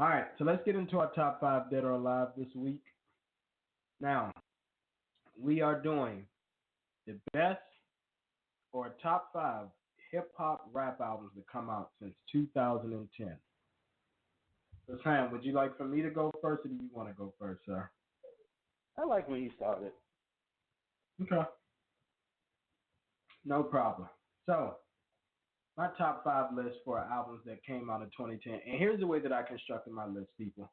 All right, so let's get into our top five dead or alive this week. Now, we are doing the best or top five hip hop rap albums that come out since 2010. So, Sam, would you like for me to go first, or do you want to go first, sir? I like when you started. Okay, no problem. So, my top five list for albums that came out in 2010, and here's the way that I constructed my list, people.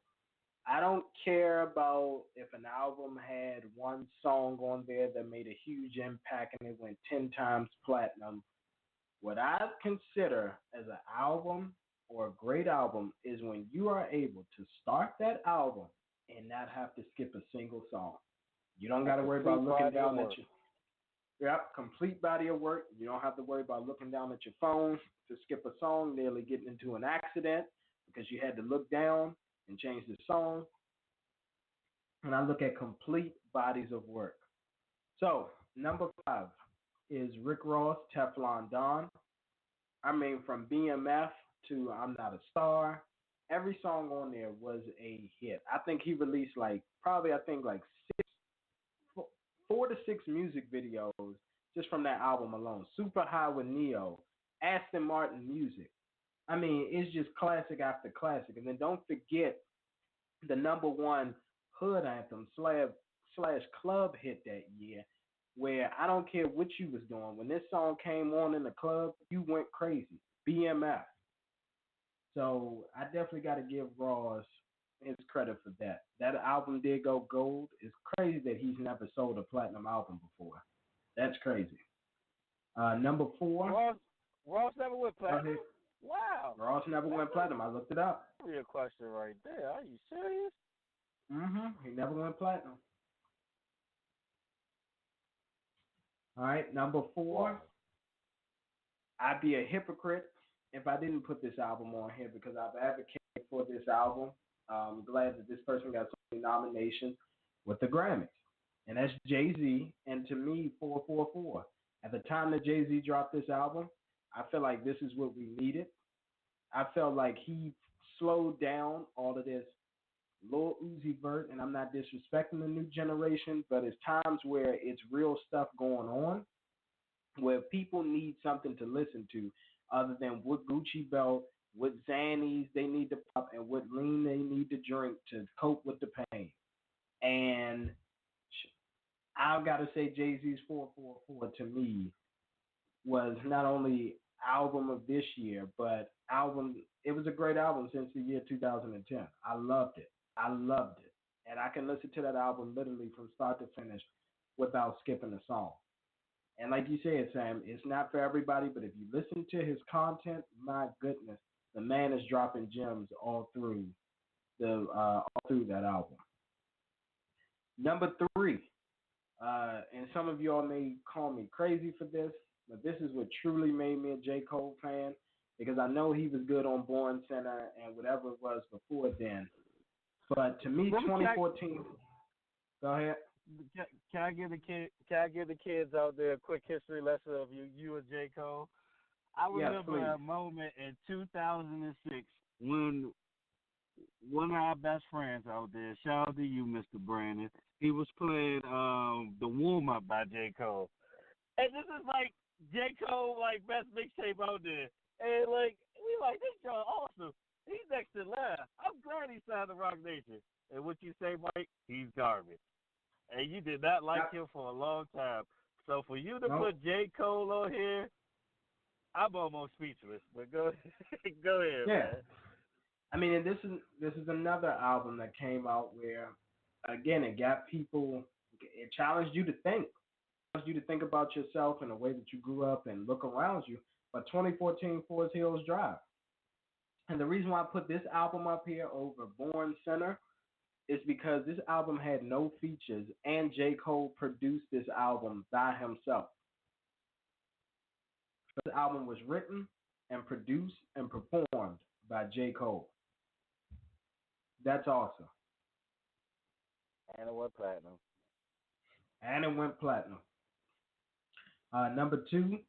I don't care about if an album had one song on there that made a huge impact and it went 10 times platinum. What I consider as an album or a great album is when you are able to start that album and not have to skip a single song. You don't got to worry about looking down at your complete body of work. You don't have to worry about looking down at your phone to skip a song, nearly getting into an accident because you had to look down and change the song. And I look at complete bodies of work. So, number five is Rick Ross, Teflon Don. I mean, from BMF to I'm Not a Star, every song on there was a hit. I think he released like four to six music videos just from that album alone. Super High with Neo, Aston Martin music. I mean, it's just classic after classic. And then don't forget the number one hood anthem slash club hit that year, where I don't care what you was doing. When this song came on in the club, you went crazy. BMF. So I definitely got to give Ross his credit for that. That album did go gold. It's crazy that he's never sold a platinum album before. That's crazy. Number four. Ross never went platinum? Wow. Ross never went platinum. I looked it up. Real question right there. Are you serious? He never went platinum. All right, number four. Wow. I'd be a hypocrite if I didn't put this album on here because I've advocated for this album. I'm glad that this person got so many nominations with the Grammys. And that's Jay-Z, and to me, 444. At the time that Jay-Z dropped this album, I feel like this is what we needed. I felt like he slowed down all of this Lil Uzi Vert, and I'm not disrespecting the new generation, but it's times where it's real stuff going on where people need something to listen to other than what Gucci belt, what Xannies they need to pop, and what lean they need to drink to cope with the pain. And I've got to say Jay-Z's 444 to me was not only album of this year, but it was a great album since the year 2010. I loved it. And I can listen to that album literally from start to finish without skipping a song. And like you said, Sam, it's not for everybody, but if you listen to his content, my goodness, the man is dropping gems all through that album. Number three, and some of y'all may call me crazy for this, but this is what truly made me a J. Cole fan because I know he was good on Born Center and whatever it was before then. But to me, 2014. Go ahead. Can I give the kids out there a quick history lesson of you and J. Cole? I remember a moment in 2006 when one of our best friends out there, shout out to you, Mr. Brandon, he was playing the warm up by J. Cole. And this is like J. Cole best mixtape out there. And we this song awesome. He's next to laugh. I'm glad he signed the Rock Nation. And what you say, Mike? He's garbage. And you did not like him for a long time. So for you to put J. Cole on here, I'm almost speechless. But go ahead, man. I mean, and this is another album that came out where, again, it got people. It challenged you to think. It challenged you to think about yourself and the way that you grew up and look around you. But 2014, Forest Hills Drive. And the reason why I put this album up here over Born Center is because this album had no features and J. Cole produced this album by himself. This album was written and produced and performed by J. Cole. That's awesome. And it went platinum. Number two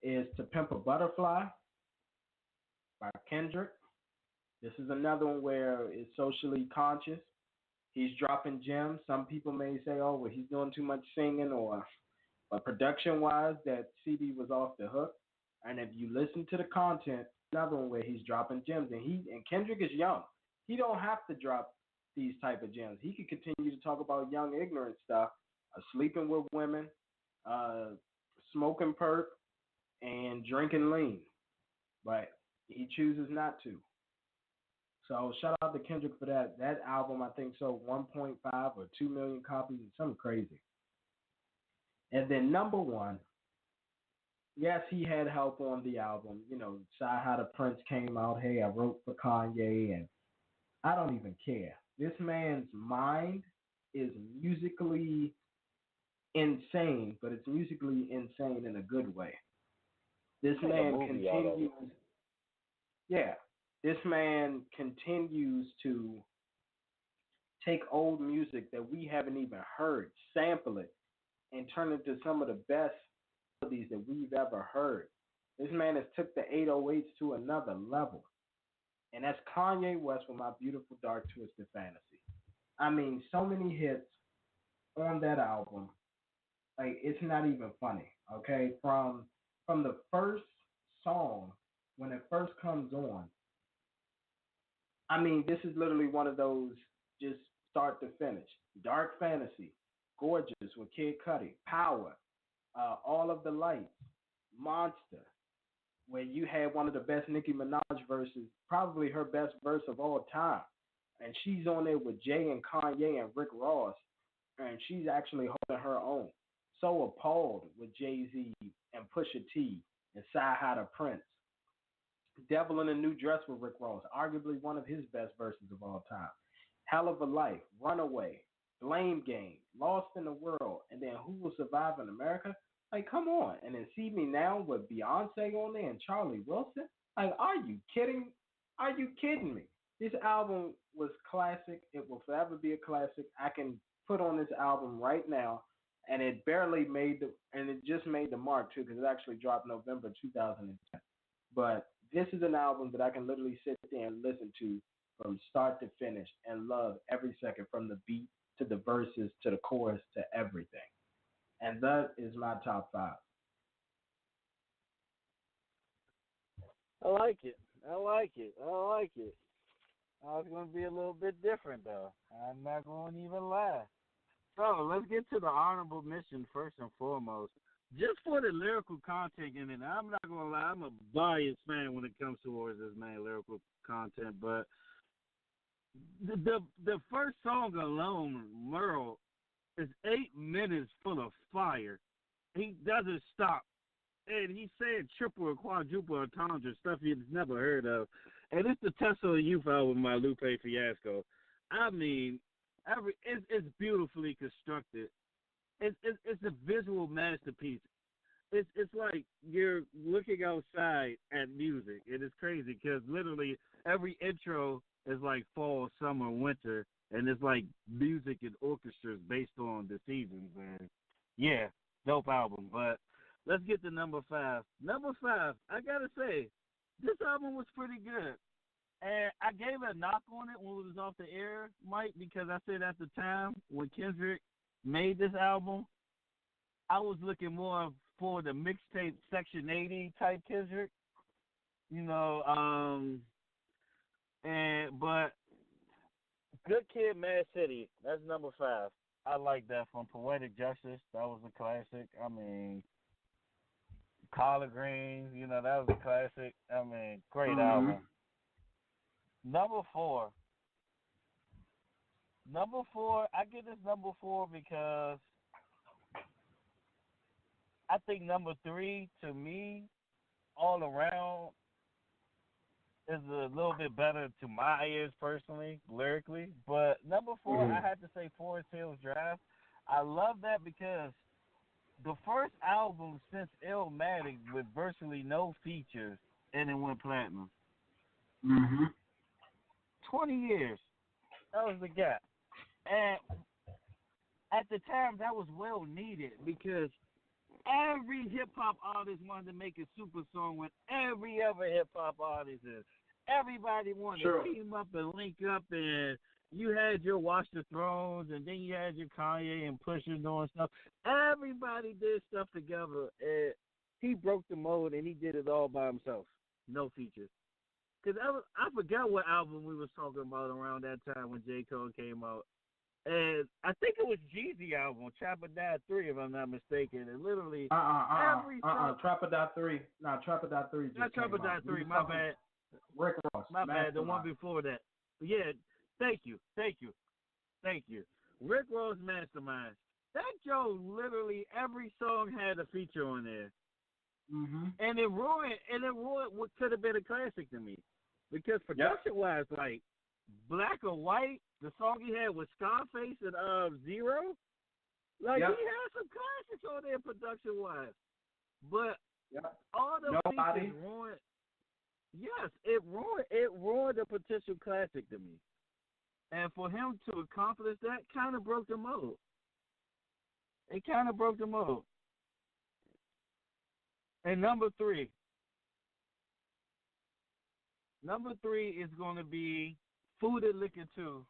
is To Pimp a Butterfly by Kendrick. This is another one where it's socially conscious. He's dropping gems. Some people may say, "Oh, well, he's doing too much singing," or but production-wise, that CD was off the hook. And if you listen to the content, another one where he's dropping gems, and Kendrick is young. He don't have to drop these type of gems. He could continue to talk about young, ignorant stuff, sleeping with women, uh, smoking perp, and drinking lean. But he chooses not to. So shout out to Kendrick for that. That album, I think, sold 1.5 or 2 million copies, something crazy. And then number one, yes, he had help on the album. You know, Sci How the Prince came out. Hey, I wrote for Kanye, and I don't even care. This man's mind is musically insane, but it's musically insane in a good way. This man continues, yeah, this man continues to take old music that we haven't even heard, sample it, and turn it into some of the best melodies that we've ever heard. This man has took the 808s to another level. And that's Kanye West with My Beautiful Dark Twisted Fantasy. I mean, so many hits on that album. Like it's not even funny. Okay, from the first song when it first comes on. I mean, this is literally one of those just start to finish. Dark Fantasy, Gorgeous with Kid Cudi, Power, All of the Lights, Monster, where you had one of the best Nicki Minaj verses, probably her best verse of all time. And she's on there with Jay and Kanye and Rick Ross, and she's actually holding her own. So Appalled with Jay-Z and Pusha T and Sci Hi the Prince. Devil in a New Dress with Rick Ross, arguably one of his best verses of all time. Hell of a Life, Runaway, Blame Game, Lost in the World, and then Who Will Survive in America? Like, come on. And then See Me Now with Beyonce on there and Charlie Wilson? Like, are you kidding? Are you kidding me? This album was classic. It will forever be a classic. I can put on this album right now, and it barely made and it just made the mark too, because it actually dropped November 2010. But this is an album that I can literally sit there and listen to from start to finish and love every second, from the beat to the verses to the chorus to everything. And that is my top five. I like it. I like it. I like it. I was going to be a little bit different, though. I'm not going to even lie. So let's get to the honorable mention first and foremost. Just for the lyrical content in it, I'm not going to lie, I'm a biased fan when it comes towards this man lyrical content, but the first song alone, Merle, is 8 minutes full of fire. He doesn't stop. And he's saying triple or quadruple entendre, stuff you've never heard of. And it's the Tesla Youth album by Lupe Fiasco. I mean, it's beautifully constructed. It's a visual masterpiece. It's like you're looking outside at music. It is crazy because literally every intro is like fall, summer, winter, and it's like music and orchestras based on the seasons. And yeah, dope album. But let's get to number five. Number five, I gotta say, this album was pretty good. And I gave a knock on it when it was off the air, Mike, because I said at the time when Kendrick made this album, I was looking more for the mixtape Section 80 type Kendrick, you know. But Good Kid, Mad City, that's number five. I like that from Poetic Justice. That was a classic. I mean, Collard Greens, you know, that was a classic. I mean, great album. Number four, I get this number four because I think number three, to me, all around, is a little bit better to my ears personally, lyrically. But number four, I had to say Forest Hills Drive. I love that because the first album since Illmatic with virtually no features, and it went platinum. 20 years. That was the gap. And at the time, that was well needed because every hip-hop artist wanted to make a super song with every other hip-hop artist is. Everybody wanted to team up and link up, and you had your Watch the Thrones, and then you had your Kanye and Pusha doing stuff. Everybody did stuff together, and he broke the mold, and he did it all by himself, no features. Because I forgot what album we was talking about around that time when J. Cole came out. And I think it was Jeezy album, Trap or Die 3, if I'm not mistaken. And literally every song... Trap or Die 3. No, Trap or Die 3 just Not Trap or Die 3, my bad. Rick Ross. My bad, the one before that. Yeah, thank you. Rick Ross Mastermind. That Joe, literally every song had a feature on there. Mm-hmm. And it ruined what could have been a classic to me. Because production-wise, like, Black or White, the song he had with Scarface and Zero, like, he had some classics on there production-wise. But all the features ruined. Yes, it ruined a potential classic to me. And for him to accomplish that kind of broke the mold. It kind of broke the mold. And number three is going to be Food and Liquor 2,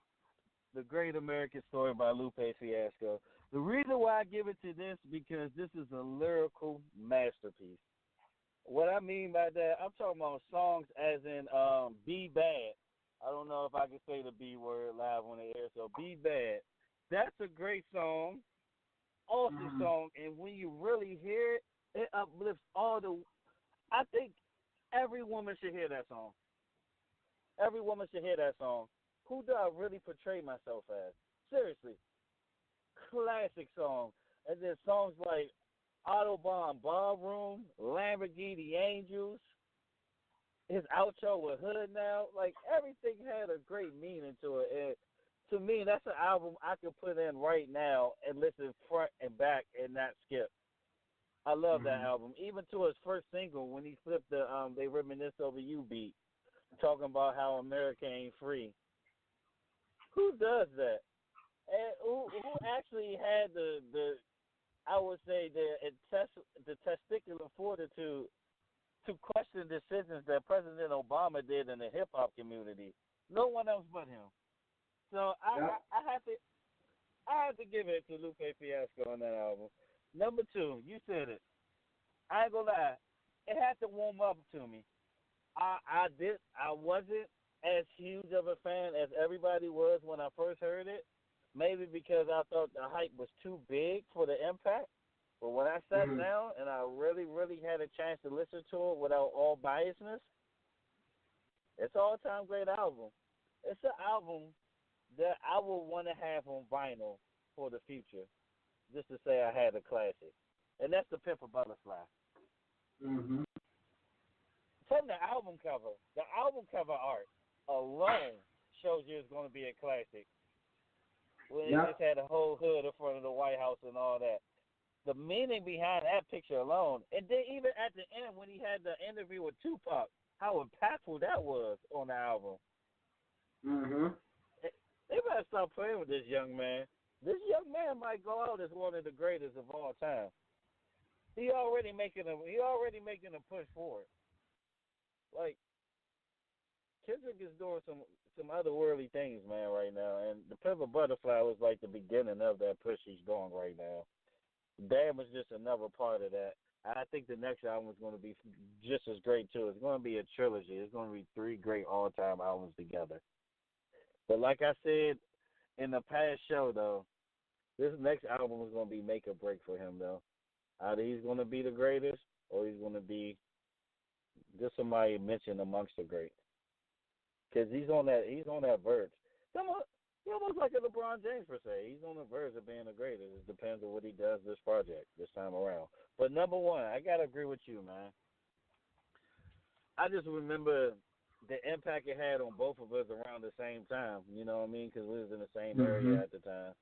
The Great American Story by Lupe Fiasco. The reason why I give it to this, because this is a lyrical masterpiece. What I mean by that, I'm talking about songs as in Be Bad. I don't know if I can say the B word live on the air, so Be Bad. That's a great song, awesome song, and when you really hear it, it uplifts all the... I think every woman should hear that song. Every woman should hear that song. Who do I really portray myself as? Seriously. Classic song. And then songs like Autobahn Ballroom, Lamborghini Angels, his outro with Hood Now. Like, everything had a great meaning to it. And to me, that's an album I could put in right now and listen front and back and not skip. I love that album. Even to his first single, when he flipped the They Reminisce Over You beat, talking about how America ain't free. Who does that? And who actually had the I would say the testicular fortitude to question decisions that President Obama did in the hip hop community? No one else but him. So I have to give it to Lupe Fiasco on that album. Number two, you said it. I ain't gonna lie, it had to warm up to me. I wasn't as huge of a fan as everybody was when I first heard it. Maybe because I thought the hype was too big for the impact. But when I sat down and I really, really had a chance to listen to it without all biasness, it's an all-time great album. It's an album that I would want to have on vinyl for the future, just to say I had a classic. And that's The Pimp a Butterfly. Mm-hmm. From the album cover art alone shows you it's going to be a classic. When it just had a whole hood in front of the White House and all that. The meaning behind that picture alone, and then even at the end when he had the interview with Tupac, how impactful that was on the album. Mm-hmm. They better stop playing with this young man. This young man might go out as one of the greatest of all time. He already making a push forward. Like, Kendrick is doing some otherworldly things, man, right now. And The Pimp a Butterfly was like the beginning of that push he's doing right now. Damn was just another part of that. I think the next album is going to be just as great, too. It's going to be a trilogy. It's going to be 3 great all-time albums together. But like I said in the past show, though, this next album is going to be make or break for him, though. Either he's going to be the greatest or he's going to be just somebody mentioned amongst the greats. Because he's on that verge. He's almost like a LeBron James, per se. He's on the verge of being the greatest. It depends on what he does this project, this time around. But number one, I got to agree with you, man. I just remember the impact it had on both of us around the same time. You know what I mean? Because we was in the same area at the time.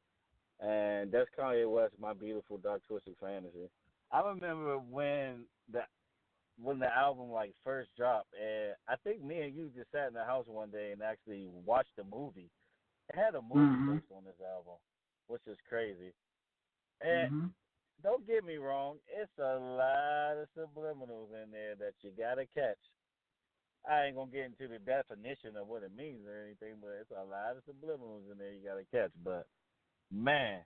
And that's Kanye West, My Beautiful Dark Twisted Fantasy. I remember when the album like first dropped, and I think me and you just sat in the house one day and actually watched the movie. It had a movie based on this album, which is crazy. And don't get me wrong, it's a lot of subliminals in there that you gotta catch. I ain't gonna get into the definition of what it means or anything, but it's a lot of subliminals in there you gotta catch. But man,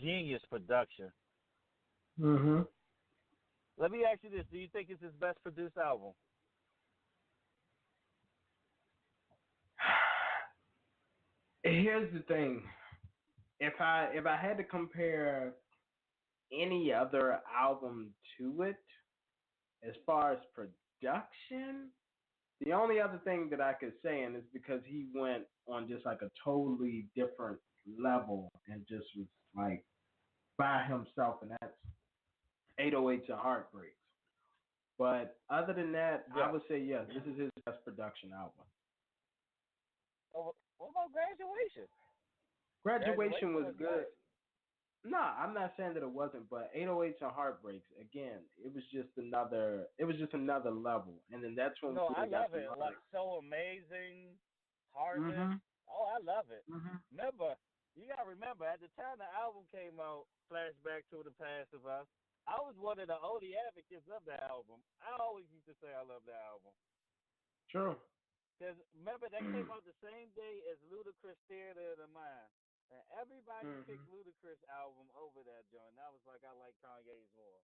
genius production. Mhm. Let me ask you this: do you think it's his best produced album? Here's the thing. If I had to compare any other album to it, as far as production, the only other thing that I could say, and it's because he went on just like a totally different level and just was like by himself, and that's 808s and Heartbreaks. But other than that, I Yeah. would say yes, this is his best production album. What about Graduation? Graduation was good. Nice. No, I'm not saying that it wasn't, but 808s and Heartbreaks, again, it was just another level. And then that's when No, I we got love some it. other. Like So Amazing, Heartless. Mhm. Oh, I love it. Mhm. Remember, you gotta remember at the time the album came out, Flashback to the Past of Us. I was one of the only advocates of the album. I always used to say I love the album. True. Because remember, that came out the same day as Ludacris Theater of the Mind. And everybody picked Mhm. Ludacris album over that joint. And I was like, I like Kanye's more.